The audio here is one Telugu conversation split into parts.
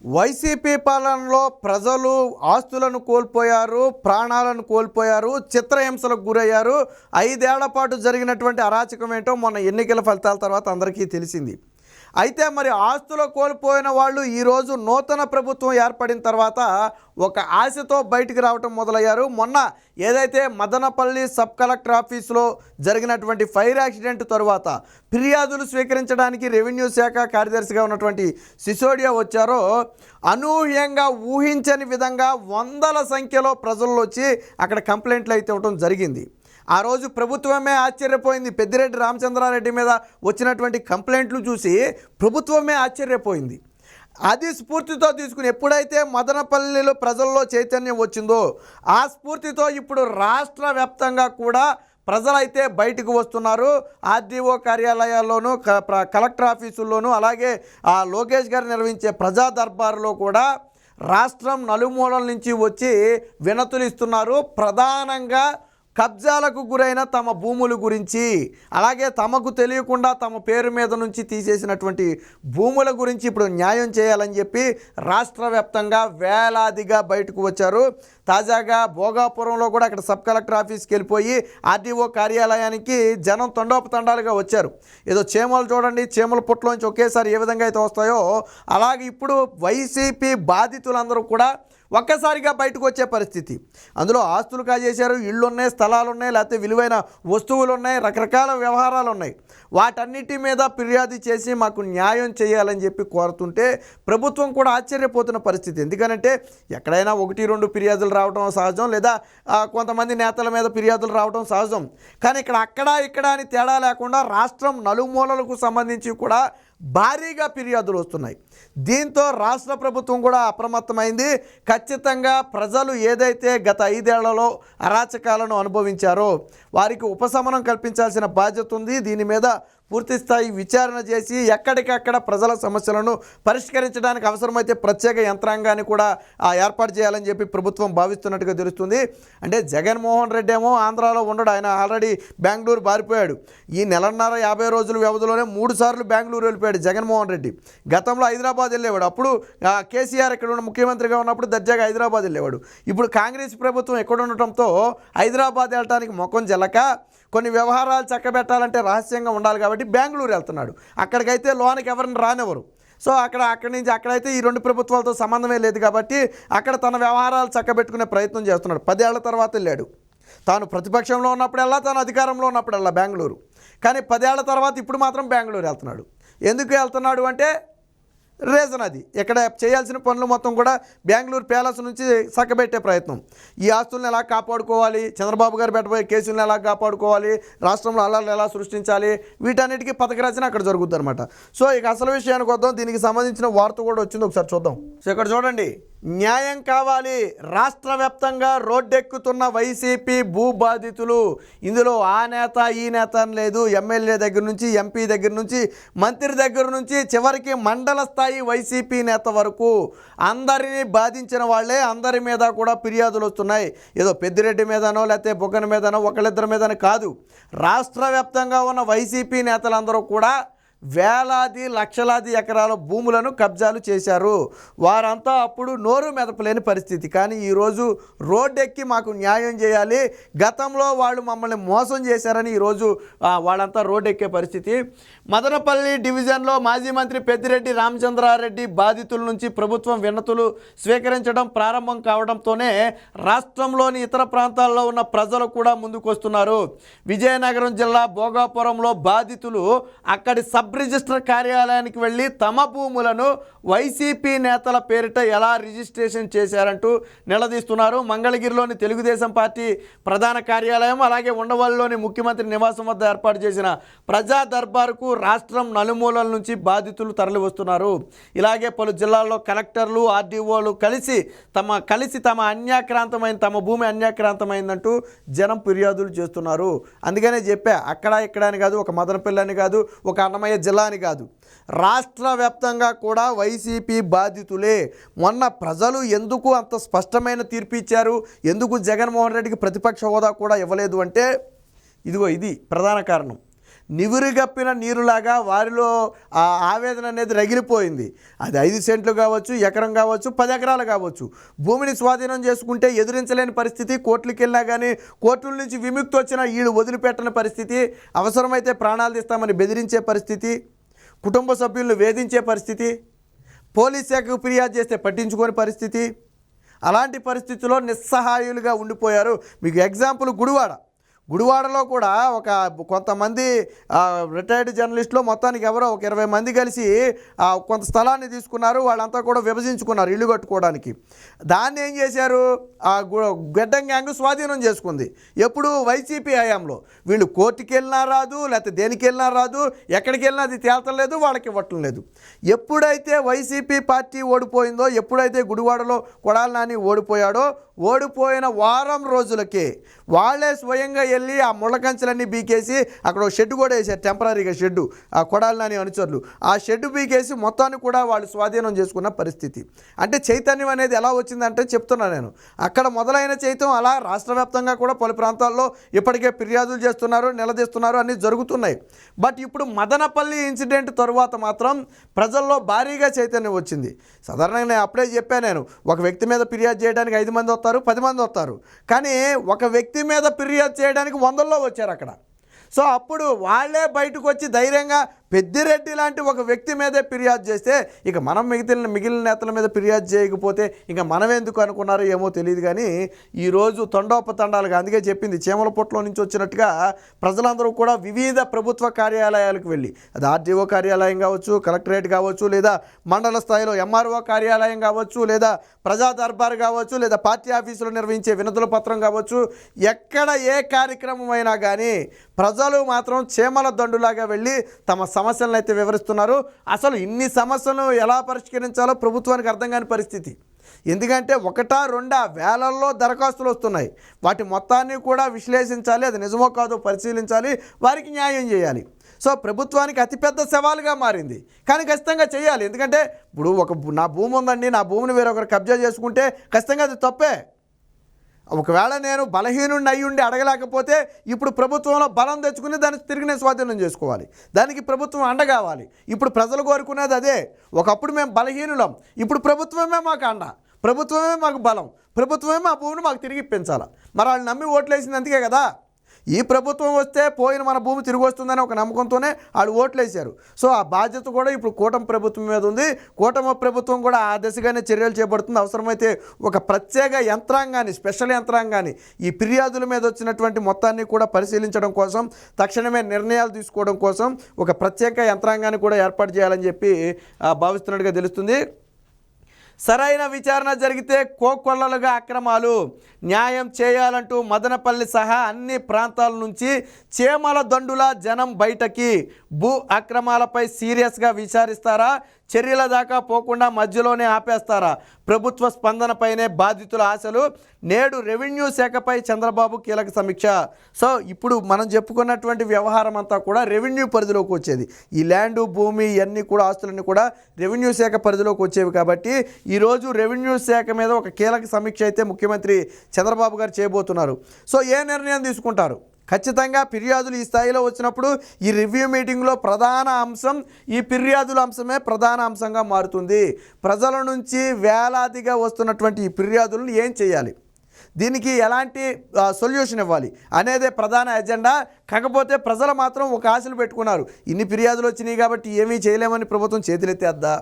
వైసీపీ పాలనలో ప్రజలు ఆస్తులను కోల్పోయారు, ప్రాణాలను కోల్పోయారు, చిత్రహింసలకు గురయ్యారు. 5 ఏళ్ల పాటు జరిగినటువంటి అరాచకం ఏంటో మొన్న ఎన్నికల ఫలితాల తర్వాత అందరికీ తెలిసింది. అయితే మరి ఆస్తులు కోల్పోయిన వాళ్ళు ఈరోజు నూతన ప్రభుత్వం ఏర్పడిన తర్వాత ఒక ఆశతో బయటికి రావటం మొదలయ్యారు. మొన్న ఏదైతే మదనపల్లి సబ్ కలెక్టర్ ఆఫీసులో జరిగినటువంటి ఫైర్ యాక్సిడెంట్ తరువాత ఫిర్యాదులు స్వీకరించడానికి రెవెన్యూ శాఖ కార్యదర్శిగా ఉన్నటువంటి సిసోడియా వచ్చారో, అనూహ్యంగా ఊహించని విధంగా వందల సంఖ్యలో ప్రజలు వచ్చి అక్కడ కంప్లైంట్లు అయితే ఇవ్వడం జరిగింది. ఆ రోజు ప్రభుత్వమే ఆశ్చర్యపోయింది. పెద్దిరెడ్డి రామచంద్రారెడ్డి మీద వచ్చినటువంటి కంప్లైంట్లు చూసి ప్రభుత్వమే ఆశ్చర్యపోయింది. అది స్ఫూర్తితో తీసుకుని ఎప్పుడైతే మదనపల్లిలో ప్రజల్లో చైతన్యం వచ్చిందో ఆ స్ఫూర్తితో ఇప్పుడు రాష్ట్ర వ్యాప్తంగా కూడా ప్రజలైతే బయటకు వస్తున్నారు. ఆర్డీఓ కార్యాలయాల్లోనూ కలెక్టర్ ఆఫీసుల్లోనూ అలాగే లోకేష్ గారు నిర్వహించే ప్రజా దర్బారులో కూడా రాష్ట్రం నలుమూలల నుంచి వచ్చి వినతులు ఇస్తున్నారు. ప్రధానంగా కబ్జాలకు గురైన తమ భూముల గురించి, అలాగే తమకు తెలియకుండా తమ పేరు మీద నుంచి తీసేసినటువంటి భూముల గురించి ఇప్పుడు న్యాయం చేయాలని చెప్పి రాష్ట్ర వ్యాప్తంగా వేలాదిగా బయటకు వచ్చారు. తాజాగా భోగాపురంలో కూడా అక్కడ సబ్ కలెక్టర్ ఆఫీస్కి వెళ్ళిపోయి ఆర్డీఓ కార్యాలయానికి జనం తండోపతండాలుగా వచ్చారు. ఏదో చీమలు చూడండి, చీమల పుట్టలోంచి ఒకేసారి ఏ విధంగా అయితే వస్తాయో అలాగే ఇప్పుడు వైసీపీ బాధితులందరూ కూడా ఒక్కసారిగా బయటకు వచ్చే పరిస్థితి. అందులో ఆస్తులు కాజేశారు, ఇళ్ళు ఉన్నాయి, స్థలాలు ఉన్నాయి, లేకపోతే విలువైన వస్తువులు ఉన్నాయి, రకరకాల వ్యవహారాలు ఉన్నాయి. వాటన్నిటి మీద ఫిర్యాదు చేసి మాకు న్యాయం చేయాలని చెప్పి కోరుతుంటే ప్రభుత్వం కూడా ఆశ్చర్యపోతున్న పరిస్థితి. ఎందుకంటే ఎక్కడైనా 1-2 ఫిర్యాదులు రావడం సహజం, లేదా కొంతమంది నేతల మీద ఫిర్యాదులు రావడం సహజం. కానీ ఇక్కడ అని తేడా లేకుండా రాష్ట్రం నలుమూలలకు సంబంధించి కూడా భారీగా ఫిర్యాదులు వస్తున్నాయి. దీంతో రాష్ట్ర ప్రభుత్వం కూడా అప్రమత్తమైంది. ఖచ్చితంగా ప్రజలు ఏదైతే గత 5 ఏళ్లలో అరాచకాలను అనుభవించారో వారికి ఉపశమనం కల్పించాల్సిన బాధ్యత ఉంది. దీని మీద పూర్తిస్థాయి విచారణ చేసి ఎక్కడికక్కడ ప్రజల సమస్యలను పరిష్కరించడానికి అవసరమైతే ప్రత్యేక యంత్రాంగాన్ని కూడా ఏర్పాటు చేయాలని చెప్పి ప్రభుత్వం భావిస్తున్నట్టుగా తెలుస్తుంది. అంటే జగన్మోహన్ రెడ్డి ఏమో ఆంధ్రాలో ఉండడు, ఆయన ఆల్రెడీ బెంగళూరు బారిపోయాడు. ఈ 1.5-50 రోజుల వ్యవధిలోనే 3 సార్లు బెంగళూరు వెళ్ళిపోయాడు జగన్మోహన్ రెడ్డి. గతంలో హైదరాబాద్ వెళ్ళేవాడు, అప్పుడు కేసీఆర్ ఇక్కడ ఉన్న ముఖ్యమంత్రిగా ఉన్నప్పుడు దర్జాగా హైదరాబాద్ వెళ్ళేవాడు. ఇప్పుడు కాంగ్రెస్ ప్రభుత్వం ఎక్కడ ఉండటంతో హైదరాబాద్ వెళ్ళటానికి మొఖం జల్లక కొన్ని వ్యవహారాలు చక్కబెట్టాలంటే రహస్యంగా ఉండాలి కాబట్టి బెంగళూరు వెళ్తున్నాడు. అక్కడికైతే లోనికి ఎవరిని రానివ్వరు. సో అక్కడైతే ఈ 2 ప్రభుత్వాలతో సంబంధమే లేదు కాబట్టి అక్కడ తన వ్యవహారాలు చక్కబెట్టుకునే ప్రయత్నం చేస్తున్నాడు. 10 ఏళ్ల తర్వాత వెళ్ళాడు. తాను ప్రతిపక్షంలో ఉన్నప్పుడల్లా, తాను అధికారంలో ఉన్నప్పుడల్లా బెంగళూరు. కానీ 10 ఏళ్ల తర్వాత ఇప్పుడు మాత్రం బెంగళూరు వెళ్తున్నాడు. ఎందుకు వెళ్తున్నాడు అంటే రీజన్ అది. ఇక్కడ చేయాల్సిన పనులు మొత్తం కూడా బెంగళూరు ప్యాలెస్ నుంచి చక్కబెట్టే ప్రయత్నం. ఈ ఆస్తులను ఎలా కాపాడుకోవాలి, చంద్రబాబు గారు పెట్టబోయే కేసులను ఎలా కాపాడుకోవాలి, రాష్ట్రంలో అల్లర్లు ఎలా సృష్టించాలి, వీటన్నిటికీ పథక రచన అక్కడ జరుగుతుంది అనమాట. సో ఇక అసలు విషయానికి వద్దాం. దీనికి సంబంధించిన వార్త కూడా వచ్చింది, ఒకసారి చూద్దాం. సో ఇక్కడ చూడండి, న్యాయం కావాలి, రాష్ట్ర వ్యాప్తంగా రోడ్డెక్కుతున్న వైసీపీ భూబాధితులు. ఇందులో ఆ నేత ఈ నేత అని లేదు, ఎమ్మెల్యే దగ్గర నుంచి, ఎంపీ దగ్గర నుంచి, మంత్రి దగ్గర నుంచి, చివరికి మండల స్థాయి వైసీపీ నేత వరకు అందరినీ బాధించిన వాళ్ళే. అందరి మీద కూడా ఫిర్యాదులు వస్తున్నాయి. ఏదో పెద్దిరెడ్డి మీదనో లేకపోతే బుగ్గన మీదనో ఒకళ్ళిద్దరి మీదనో కాదు, రాష్ట్ర వ్యాప్తంగా ఉన్న వైసీపీ నేతలందరూ కూడా వేలాది లక్షలాది ఎకరాల భూములను కబ్జాలు చేశారు. వారంతా అప్పుడు నోరు మెదపలేని పరిస్థితి. కానీ ఈరోజు రోడ్డెక్కి మాకు న్యాయం చేయాలి, గతంలో వాళ్ళు మమ్మల్ని మోసం చేశారని ఈరోజు వాళ్ళంతా రోడ్డెక్కే పరిస్థితి. మదనపల్లి డివిజన్లో మాజీ మంత్రి పెద్దిరెడ్డి రామచంద్రారెడ్డి బాధితుల నుంచి ప్రభుత్వం వినతులు స్వీకరించడం ప్రారంభం కావడంతోనే రాష్ట్రంలోని ఇతర ప్రాంతాల్లో ఉన్న ప్రజలు కూడా ముందుకు వస్తున్నారు. విజయనగరం జిల్లా భోగాపురంలో బాధితులు అక్కడి సబ్ రిజిస్టర్ కార్యాలయానికి వెళ్ళి తమ భూములను వైసీపీ నేతల పేరిట ఎలా రిజిస్ట్రేషన్ చేశారంటూ నిలదీస్తున్నారు. మంగళగిరిలోని తెలుగుదేశం పార్టీ ప్రధాన కార్యాలయం, అలాగే ఉండవల్లిలోని ముఖ్యమంత్రి నివాసం వద్ద ఏర్పాటు చేసిన ప్రజా దర్బారుకు రాష్ట్రం నలుమూలల నుంచి బాధితులు తరలి వస్తున్నారు. ఇలాగే పలు జిల్లాల్లో కలెక్టర్లు, ఆర్డీఓలు కలిసి తమ తమ భూమి అన్యాక్రాంతమైందంటూ జనం ఫిర్యాదులు చేస్తున్నారు. అందుకనే చెప్పా, ఇక్కడ అని కాదు, ఒక మదనపల్లి అని కాదు, ఒక అన్నమయ్య జిల్లా అని కాదు, రాష్ట్ర వ్యాప్తంగా కూడా వైసీపీ బాధితులే. మొన్న ప్రజలు ఎందుకు అంత స్పష్టమైన తీర్పు ఇచ్చారు, ఎందుకు జగన్మోహన్ రెడ్డికి ప్రతిపక్ష హోదా కూడా ఇవ్వలేదు అంటే ఇది ప్రధాన కారణం. నివురుగప్పిన నీరులాగా వారిలో ఆ ఆవేదన అనేది రగిలిపోయింది. అది 5 సెంట్లు కావచ్చు, ఎకరం కావచ్చు, 10 ఎకరాలు కావచ్చు. భూమిని స్వాధీనం చేసుకుంటే ఎదురించలేని పరిస్థితి. కోర్టులకు వెళ్ళినా కానీ కోర్టుల నుంచి విముక్తి వచ్చినా వీళ్ళు వదిలిపెట్టని పరిస్థితి. అవసరమైతే ప్రాణాలు తీస్తామని బెదిరించే పరిస్థితి, కుటుంబ సభ్యులను వేధించే పరిస్థితి, పోలీస్ శాఖకు ఫిర్యాదు చేస్తే పట్టించుకోని పరిస్థితి. అలాంటి పరిస్థితుల్లో నిస్సహాయులుగా ఉండిపోయారు. మీకు ఎగ్జాంపుల్ గుడివాడలో కూడా కొంతమంది రిటైర్డ్ జర్నలిస్టులు మొత్తానికి ఎవరో ఒక 20 మంది కలిసి కొంత స్థలాన్ని తీసుకున్నారు. వాళ్ళంతా కూడా విభజించుకున్నారు ఇల్లు కట్టుకోవడానికి. దాన్ని ఏం చేశారు, గెడ్డం గ్యాంగ్ స్వాధీనం చేసుకుంది. ఎప్పుడు వైసీపీ హయాంలో. వీళ్ళు కోర్టుకి వెళ్ళినా రాదు, లేకపోతే దేనికి వెళ్ళినా రాదు, ఎక్కడికి వెళ్ళినా అది తేల్చలేదు, వాళ్ళకి ఇవ్వటం లేదు. ఎప్పుడైతే వైసీపీ పార్టీ ఓడిపోయిందో, ఎప్పుడైతే గుడివాడలో కొడాలి నాని ఓడిపోయిన వారం రోజులకే వాళ్ళే స్వయంగా వెళ్ళి ఆ ముళ్ళకంచెలన్నీ బీకేసి అక్కడ ఒక షెడ్ కూడా వేసారు, టెంపరీగా షెడ్డు. ఆ కొడాలి నాని అనుచరులు ఆ షెడ్డు బీకేసి మొత్తాన్ని కూడా వాళ్ళు స్వాధీనం చేసుకున్న పరిస్థితి. అంటే చైతన్యం అనేది ఎలా వచ్చిందంటే చెప్తున్నా నేను, అక్కడ మొదలైన చైతన్యం అలా రాష్ట్ర వ్యాప్తంగా కూడా పలు ప్రాంతాల్లో ఇప్పటికే ఫిర్యాదులు చేస్తున్నారు, నిలదీస్తున్నారు, అన్నీ జరుగుతున్నాయి. బట్ ఇప్పుడు మదనపల్లి ఇన్సిడెంట్ తరువాత మాత్రం ప్రజల్లో భారీగా చైతన్యం వచ్చింది. సాధారణంగా నేను అప్పుడే చెప్పాను, నేను ఒక వ్యక్తి మీద ఫిర్యాదు చేయడానికి 5 మంది వస్తారు, 10 మంది వస్తారు, కానీ ఒక వ్యక్తి మీద ఫిర్యాదు చేయడానికి 100లో వచ్చారు అక్కడ. సో అప్పుడు వాళ్ళే బయటకు వచ్చి ధైర్యంగా పెద్దిరెడ్డి లాంటి ఒక వ్యక్తి మీదే ఫిర్యాదు చేస్తే ఇక మనం మిగిలిన నేతల మీద ఫిర్యాదు చేయకపోతే ఇంకా మనం ఎందుకు అనుకున్నారో ఏమో తెలియదు. కానీ ఈరోజు తండోపతండాలుగా, అందుకే చెప్పింది, చీమలపుట్లో నుంచి వచ్చినట్టుగా ప్రజలందరూ కూడా వివిధ ప్రభుత్వ కార్యాలయాలకు వెళ్ళి, అది ఆర్టీఓ కార్యాలయం కావచ్చు, కలెక్టరేట్ కావచ్చు, లేదా మండల స్థాయిలో ఎంఆర్ఓ కార్యాలయం కావచ్చు, లేదా ప్రజా దర్బార్ కావచ్చు, లేదా పార్టీ ఆఫీసులో నిర్వహించే వినతుల పత్రం కావచ్చు, ఎక్కడ ఏ కార్యక్రమం అయినా కానీ ప్రజలు మాత్రం చీమల దండులాగా వెళ్ళి తమ సమస్యలను అయితే వివరిస్తున్నారు. అసలు ఇన్ని సమస్యలను ఎలా పరిష్కరించాలో ప్రభుత్వానికి అర్థం కాని పరిస్థితి. ఎందుకంటే 1-2 వేలల్లో దరఖాస్తులు వస్తున్నాయి. వాటి మొత్తాన్ని కూడా విశ్లేషించాలి, అది నిజమో కాదో పరిశీలించాలి, వారికి న్యాయం చేయాలి. సో ప్రభుత్వానికి అతిపెద్ద సవాలుగా మారింది. కానీ ఖచ్చితంగా చేయాలి. ఎందుకంటే ఇప్పుడు నా భూమి ఉందండి, నా భూమిని వేరొకరు కబ్జా చేసుకుంటే ఖచ్చితంగా అది తప్పే. ఒకవేళ నేను బలహీనుడిని అయ్యుండి అడగలేకపోతే ఇప్పుడు ప్రభుత్వంలో బలం తెచ్చుకుని దాన్ని తిరిగి నేను స్వాధీనం చేసుకోవాలి. దానికి ప్రభుత్వం అండ కావాలి. ఇప్పుడు ప్రజలు కోరుకునేది అదే. ఒకప్పుడు మేము బలహీనులం, ఇప్పుడు ప్రభుత్వమే మాకు అండ, ప్రభుత్వమే మాకు బలం, ప్రభుత్వమే మా భూమిని మాకు తిరిగి ఇప్పించాలి. మరి వాళ్ళు నమ్మి ఓట్లేసింది అందుకే కదా. ఈ ప్రభుత్వం వస్తే పోయిన మన భూమి తిరిగి వస్తుందని ఒక నమ్మకంతోనే వాళ్ళు ఓట్లేశారు. సో ఆ బాధ్యత కూడా ఇప్పుడు కూటమి ప్రభుత్వం మీద ఉంది. కూటమి ప్రభుత్వం కూడా ఆ దిశగానే చర్యలు చేపడుతుంది. అవసరమైతే ఒక ప్రత్యేక యంత్రాంగాన్ని, స్పెషల్ యంత్రాంగాన్ని ఈ ఫిర్యాదుల మీద వచ్చినటువంటి మొత్తాన్ని కూడా పరిశీలించడం కోసం, తక్షణమే నిర్ణయాలు తీసుకోవడం కోసం ఒక ప్రత్యేక యంత్రాంగాన్ని కూడా ఏర్పాటు చేయాలని చెప్పి భావిస్తున్నట్టుగా తెలుస్తుంది. సరైన విచారణ జరిగితే కోకొల్లలుగా అక్రమాలు న్యాయం చేయాలంటూ మదనపల్లి సహా అన్ని ప్రాంతాల నుంచి చీమల దండుల జనం బయటకి. భూ అక్రమాలపై సీరియస్గా విచారిస్తారా, చర్యల దాకా పోకుండా మధ్యలోనే ఆపేస్తారా? ప్రభుత్వ స్పందనపైనే బాధితుల ఆశలు. నేడు రెవెన్యూ శాఖపై చంద్రబాబు కీలక సమీక్ష. సో ఇప్పుడు మనం చెప్పుకున్నటువంటి వ్యవహారం అంతా కూడా రెవెన్యూ పరిధిలోకి వచ్చేది. ఈ ల్యాండు, భూమి, ఇవన్నీ కూడా ఆస్తులన్నీ కూడా రెవెన్యూ శాఖ పరిధిలోకి వచ్చేవి. కాబట్టి ఈరోజు రెవెన్యూ శాఖ మీద ఒక కీలక సమీక్ష అయితే ముఖ్యమంత్రి చంద్రబాబు గారు చేయబోతున్నారు. సో ఏ నిర్ణయం తీసుకుంటారు? ఖచ్చితంగా ఫిర్యాదులు ఈ స్థాయిలో వచ్చినప్పుడు ఈ రివ్యూ మీటింగ్లో ప్రధాన అంశం ఈ ఫిర్యాదుల అంశమే ప్రధాన అంశంగా మారుతుంది. ప్రజల నుంచి వేలాదిగా వస్తున్నటువంటి ఈ ఫిర్యాదులను ఏం చేయాలి, దీనికి ఎలాంటి సొల్యూషన్ ఇవ్వాలి అనేదే ప్రధాన ఎజెండా. కాకపోతే ప్రజలు మాత్రం ఒక ఆశలు పెట్టుకున్నారు. ఇన్ని ఫిర్యాదులు వచ్చినాయి కాబట్టి ఏమీ చేయలేమని ప్రభుత్వం చేతులెత్తేద్దా,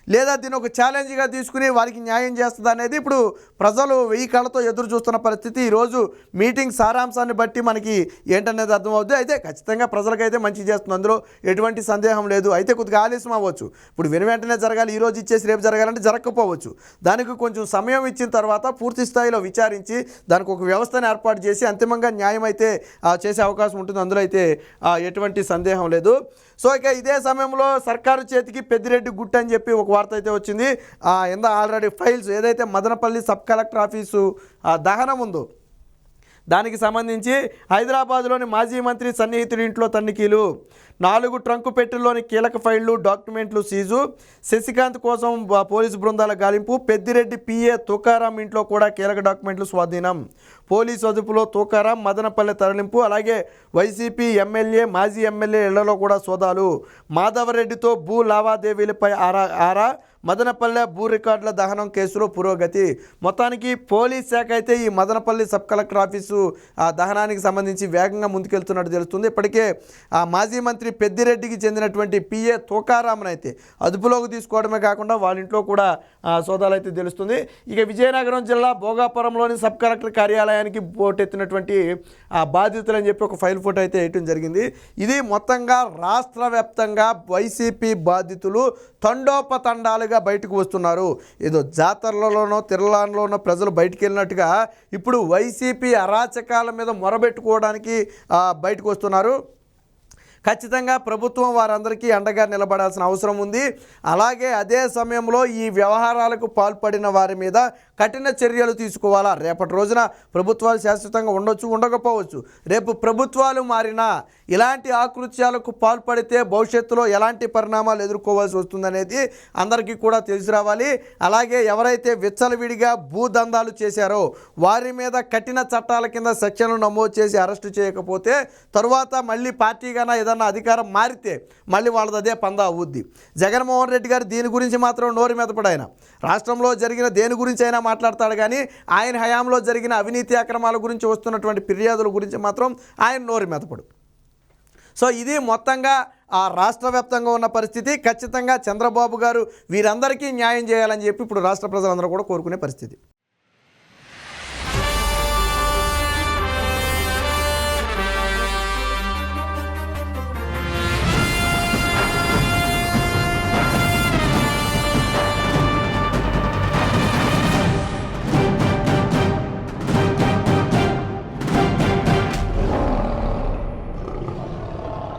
లేదా దీన్ని ఒక ఛాలెంజ్గా తీసుకుని వారికి న్యాయం చేస్తుంది అనేది ఇప్పుడు ప్రజలు 1000 కళ్ళతో ఎదురు చూస్తున్న పరిస్థితి. ఈరోజు మీటింగ్ సారాంశాన్ని బట్టి మనకి ఏంటనేది అర్థమవుతుంది. అయితే ఖచ్చితంగా ప్రజలకైతే మంచి చేస్తుంది, అందులో ఎటువంటి సందేహం లేదు. అయితే కొద్దిగా ఆలస్యం అవ్వచ్చు. ఇప్పుడు వెంటనే జరగాలి, ఈరోజు ఇచ్చేసి రేపు జరగాలంటే జరగకపోవచ్చు. దానికి కొంచెం సమయం ఇచ్చిన తర్వాత పూర్తి స్థాయిలో విచారించి దానికి ఒక వ్యవస్థను ఏర్పాటు చేసి అంతిమంగా న్యాయం అయితే చేసే అవకాశం ఉంటుంది. అందులో అయితే ఎటువంటి సందేహం లేదు. సో ఇక ఇదే సమయంలో సర్కారు చేతికి పెద్దిరెడ్డి గుట్ట అని చెప్పి ఒక వార్త అయితే వచ్చింది. ఆల్రెడీ ఫైల్స్ ఏదైతే మదనపల్లి సబ్ కలెక్టర్ ఆఫీసు దహనం ఉందో, దానికి సంబంధించి హైదరాబాద్లోని మాజీ మంత్రి సన్నిహితుడి ఇంట్లో తనిఖీలు, 4 ట్రంకు పెట్టెల్లోని కీలక ఫైళ్లు, డాక్యుమెంట్లు సీజు, శశికాంత్ కోసం పోలీసు బృందాల గాలింపు, పెద్దిరెడ్డి పిఏ తుకారాం ఇంట్లో కూడా కీలక డాక్యుమెంట్లు స్వాధీనం, పోలీసు అదుపులో తుకారాం, మదనపల్లె తరలింపు, అలాగే వైసీపీ ఎమ్మెల్యే మాజీ ఎమ్మెల్యే ఇళ్లలో కూడా సోదాలు, మాధవరెడ్డితో భూ లావాదేవీలపై ఆరా, మదనపల్లె భూ రికార్డుల దహనం కేసులో పురోగతి. మొత్తానికి పోలీస్ శాఖ అయితే ఈ మదనపల్లి సబ్ కలెక్టర్ ఆఫీసు దహనానికి సంబంధించి వేగంగా ముందుకెళ్తున్నట్టు తెలుస్తుంది. ఇప్పటికే మాజీ మంత్రి పెద్దిరెడ్డికి చెందినటువంటి పిఏ తుకారాంను అయితే అదుపులోకి తీసుకోవడమే కాకుండా వాళ్ళ ఇంట్లో కూడా సోదాలు అయితే తెలుస్తుంది. ఇక విజయనగరం జిల్లా భోగాపురంలోని సబ్ కలెక్టర్ కార్యాలయానికి పోటెత్తినటువంటి బాధితులు అని చెప్పి ఒక ఫైల్ ఫోటో అయితే వేయటం జరిగింది. ఇది మొత్తంగా రాష్ట్ర వ్యాప్తంగా వైసీపీ బాధితులు తండోపతండాలుగా బయటకు వస్తున్నారు. ఏదో జాతరలలోనో తిరలాన్లోనో ప్రజలు బయటికి వెళ్ళినట్టుగా ఇప్పుడు వైసీపీ అరాచకాల మీద మొరబెట్టుకోవడానికి బయటకు వస్తున్నారు. ఖచ్చితంగా ప్రభుత్వం వారందరికీ అండగా నిలబడాల్సిన అవసరం ఉంది. అలాగే అదే సమయంలో ఈ వ్యవహారాలకు పాల్పడిన వారి మీద కఠిన చర్యలు తీసుకోవాలా. రేపటి రోజున ప్రభుత్వాలు శాశ్వతంగా ఉండొచ్చు, ఉండకపోవచ్చు. రేపు ప్రభుత్వాలు మారినా ఇలాంటి ఆకృత్యాలకు పాల్పడితే భవిష్యత్తులో ఎలాంటి పరిణామాలు ఎదుర్కోవాల్సి వస్తుందనేది అందరికీ కూడా తెలిసి రావాలి. అలాగే ఎవరైతే విచ్చలవిడిగా భూదందాలు చేశారో వారి మీద కఠిన చట్టాల కింద సెక్షన్లు నమోదు చేసి అరెస్టు చేయకపోతే తరువాత మళ్ళీ పార్టీగానే ఏదన్నా అధికారం మారితే మళ్ళీ వాళ్ళది అదే పందా అవుద్ది. జగన్మోహన్ రెడ్డి గారు దీని గురించి మాత్రం నోరు మెదపడు. ఆయన రాష్ట్రంలో జరిగిన దేని గురించి అయినా మాట్లాడతాడు, కానీ ఆయన హయాంలో జరిగిన అవినీతి అక్రమాల గురించి వస్తున్నటువంటి ఫిర్యాదుల గురించి మాత్రం ఆయన నోరు మెదపడు. సో ఇది మొత్తంగా ఆ రాష్ట్ర వ్యాప్తంగా ఉన్న పరిస్థితి. ఖచ్చితంగా చంద్రబాబు గారు వీరందరికీ న్యాయం చేయాలని చెప్పి ఇప్పుడు రాష్ట్ర ప్రజలందరూ కూడా కోరుకునే పరిస్థితి.